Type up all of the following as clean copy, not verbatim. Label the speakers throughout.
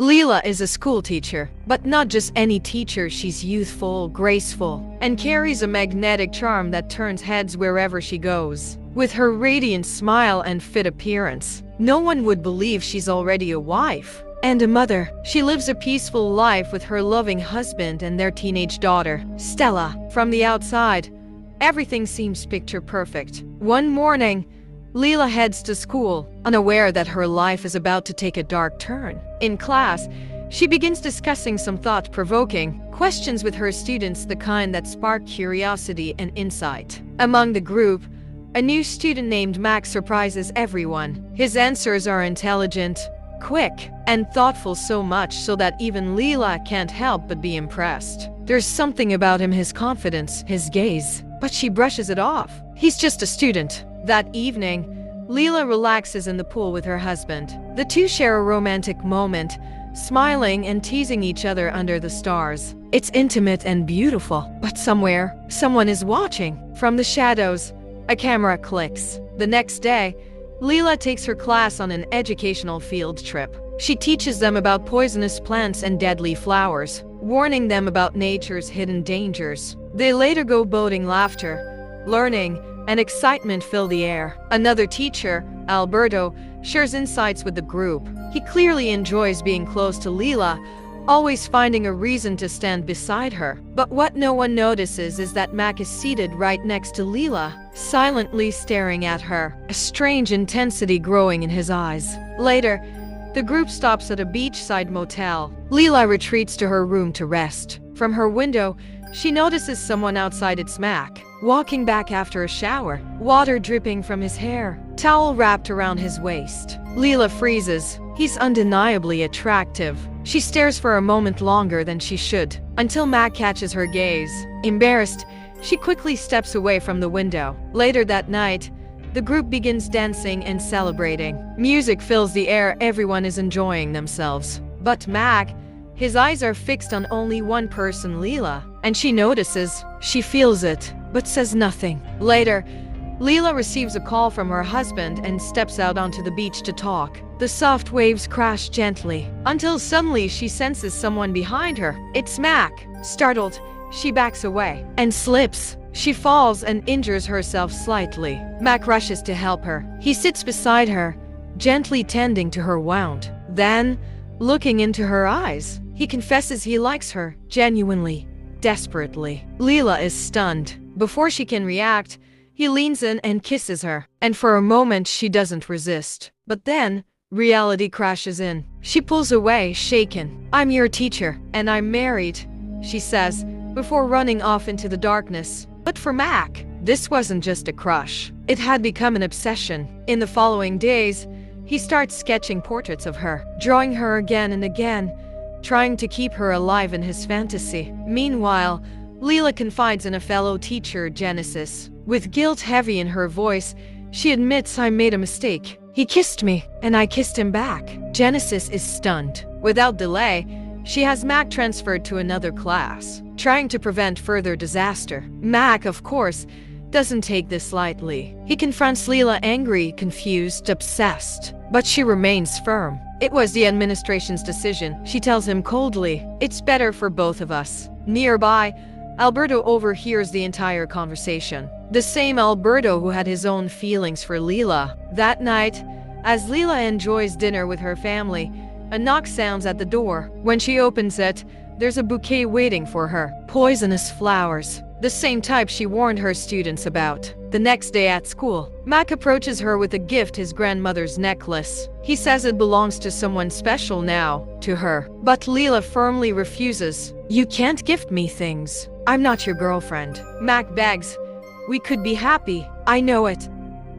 Speaker 1: Leela is a school teacher, but not just any teacher. She's youthful, graceful, and carries a magnetic charm that turns heads wherever she goes. With her radiant smile and fit appearance, no one would believe she's already a wife and a mother. She lives a peaceful life with her loving husband and their teenage daughter, Stella. From the outside, everything seems picture perfect. One morning, Leela heads to school, unaware that her life is about to take a dark turn. In class, she begins discussing some thought-provoking questions with her students, the kind that spark curiosity and insight. Among the group, a new student named Max surprises everyone. His answers are intelligent, quick, and thoughtful, so much so that even Leela can't help but be impressed. There's something about him, his confidence, his gaze, but she brushes it off. He's just a student. That evening, Leela relaxes in the pool with her husband. The two share a romantic moment, smiling and teasing each other under the stars. It's intimate and beautiful, but somewhere, someone is watching. From the shadows, a camera clicks. The next day, Leela takes her class on an educational field trip. She teaches them about poisonous plants and deadly flowers, warning them about nature's hidden dangers. They later go boating. Laughter, learning, and excitement fill the air. Another teacher, Alberto, shares insights with the group. He clearly enjoys being close to Leela, always finding a reason to stand beside her. But what no one notices is that Mac is seated right next to Leela, silently staring at her, a strange intensity growing in his eyes. Later, the group stops at a beachside motel. Leela retreats to her room to rest. From her window, she notices someone outside. It's Mac, walking back after a shower, water dripping from his hair, towel wrapped around his waist. Leela freezes. He's undeniably attractive. She stares for a moment longer than she should, until Mac catches her gaze. Embarrassed, she quickly steps away from the window. Later that night, the group begins dancing and celebrating. Music fills the air. Everyone is enjoying themselves. But Mac, his eyes are fixed on only one person, Leela, and she notices. She feels it, but says nothing. Later, Leela receives a call from her husband and steps out onto the beach to talk. The soft waves crash gently, until suddenly she senses someone behind her. It's Mac. Startled, she backs away and slips. She falls and injures herself slightly. Mac rushes to help her. He sits beside her, gently tending to her wound. Then, looking into her eyes, he confesses he likes her, genuinely, desperately. Leela is stunned. Before she can react, he leans in and kisses her, and for a moment she doesn't resist. But then, reality crashes in. She pulls away, shaken. "I'm your teacher, and I'm married," she says, before running off into the darkness. But for Mac, this wasn't just a crush. It had become an obsession. In the following days, he starts sketching portraits of her, drawing her again and again, trying to keep her alive in his fantasy. Meanwhile, Leela confides in a fellow teacher, Genesis. With guilt heavy in her voice, she admits, "I made a mistake. He kissed me, and I kissed him back." Genesis is stunned. Without delay, she has Mac transferred to another class, trying to prevent further disaster. Mac, of course, doesn't take this lightly. He confronts Leela, angry, confused, obsessed. But she remains firm. "It was the administration's decision," she tells him coldly. "It's better for both of us." Nearby, Alberto overhears the entire conversation. The same Alberto who had his own feelings for Leela. That night, as Leela enjoys dinner with her family, a knock sounds at the door. When she opens it, there's a bouquet waiting for her. Poisonous flowers. The same type she warned her students about. The next day at school, Mac approaches her with a gift, his grandmother's necklace. He says it belongs to someone special now, to her. But Leela firmly refuses. "You can't gift me things. I'm not your girlfriend." Mac begs, "We could be happy. I know it.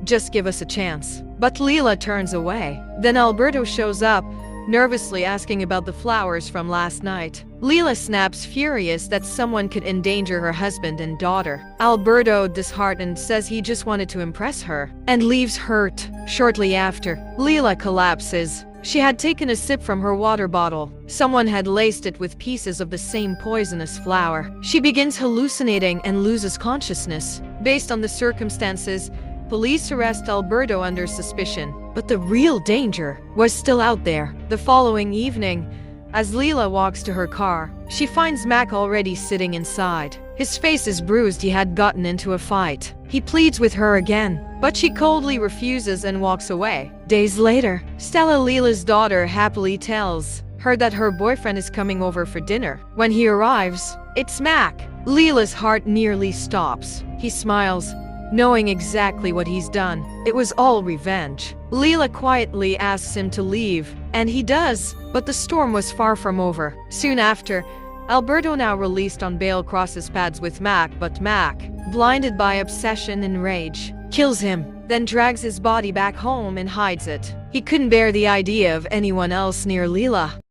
Speaker 1: Just give us a chance." But Leela turns away. Then Alberto shows up, nervously asking about the flowers from last night. Leela snaps, furious that someone could endanger her husband and daughter. Alberto, disheartened, says he just wanted to impress her, and leaves hurt. Shortly after, Leela collapses. She had taken a sip from her water bottle. Someone had laced it with pieces of the same poisonous flower. She begins hallucinating and loses consciousness. Based on the circumstances, police arrest Alberto under suspicion. But the real danger was still out there. The following evening, As Leela walks to her car, she finds Mac already sitting inside. His face is bruised. He had gotten into a fight. He pleads with her again, but she coldly refuses and walks away. Days later, Stella, Leela's daughter, happily tells her that her boyfriend is coming over for dinner. When he arrives, it's Mac. Leela's heart nearly stops. He smiles, knowing exactly what he's done. It was all revenge. Leela quietly asks him to leave, and he does, but the storm was far from over. Soon after, Alberto, now released on bail, crosses paths with Mac, but Mac, blinded by obsession and rage, kills him, then drags his body back home and hides it. He couldn't bear the idea of anyone else near Leela.